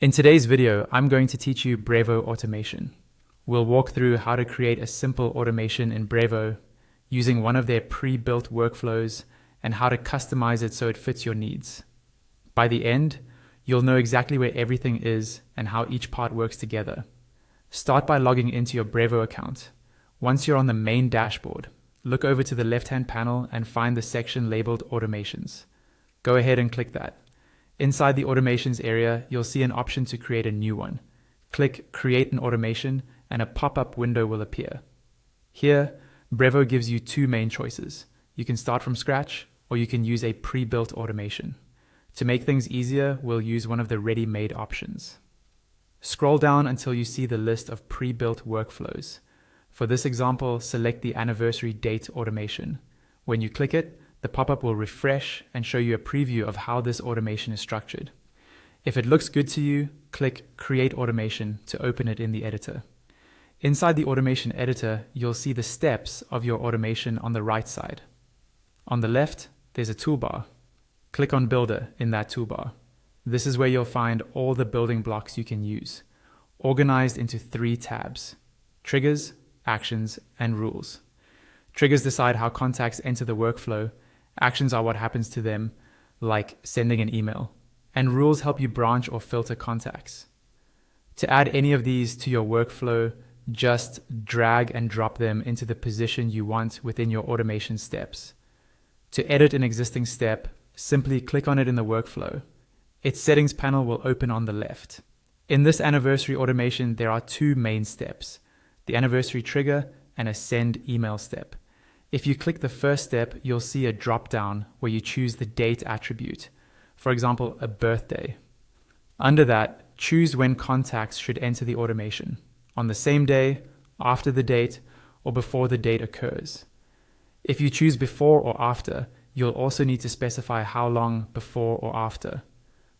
In today's video, I'm going to teach you Brevo automation. We'll walk through how to create a simple automation in Brevo using one of their pre-built workflows and how to customize it so it fits your needs. By the end, you'll know exactly where everything is and how each part works together. Start by logging into your Brevo account. Once you're on the main dashboard, look over to the left-hand panel and find the section labeled Automations. Go ahead and click that. Inside the Automations area, you'll see an option to create a new one. Click Create an Automation and a pop-up window will appear. Here, Brevo gives you two main choices. You can start from scratch or you can use a pre-built automation. To make things easier, we'll use one of the ready-made options. Scroll down until you see the list of pre-built workflows. For this example, select the anniversary date automation. When you click it, the pop-up will refresh and show you a preview of how this automation is structured. If it looks good to you, click Create Automation to open it in the editor. Inside the automation editor, you'll see the steps of your automation on the right side. On the left, there's a toolbar. Click on Builder in that toolbar. This is where you'll find all the building blocks you can use, organized into 3 tabs: Triggers, Actions, and Rules. Triggers decide how contacts enter the workflow. Actions are what happens to them, like sending an email. And rules help you branch or filter contacts. To add any of these to your workflow, just drag and drop them into the position you want within your automation steps. To edit an existing step, simply click on it in the workflow. Its settings panel will open on the left. In this anniversary automation, there are 2 main steps: the anniversary trigger and a send email step. If you click the first step, you'll see a drop-down where you choose the date attribute, for example, a birthday. Under that, choose when contacts should enter the automation: on the same day, after the date, or before the date occurs. If you choose before or after, you'll also need to specify how long before or after.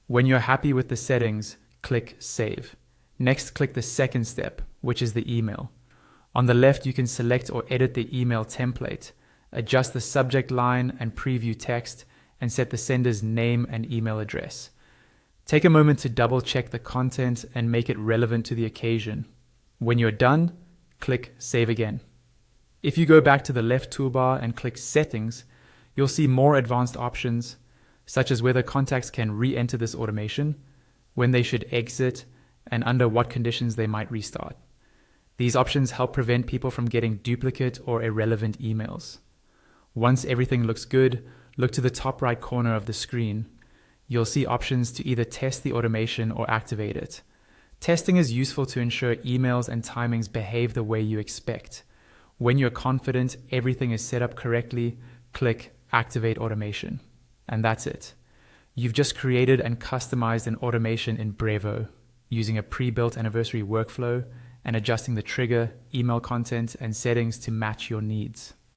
When you're happy with the settings, click Save. Next, click the second step, which is the email. On the left, you can select or edit the email template, adjust the subject line and preview text, and set the sender's name and email address. Take a moment to double check the content and make it relevant to the occasion. When you're done, click Save again. If you go back to the left toolbar and click Settings, you'll see more advanced options, such as whether contacts can re-enter this automation, when they should exit, and under what conditions they might restart. These options help prevent people from getting duplicate or irrelevant emails. Once everything looks good, look to the top right corner of the screen. You'll see options to either test the automation or activate it. Testing is useful to ensure emails and timings behave the way you expect. When you're confident everything is set up correctly, click Activate Automation. And that's it. You've just created and customized an automation in Brevo using a pre-built anniversary workflow and adjusting the trigger, email content, and settings to match your needs.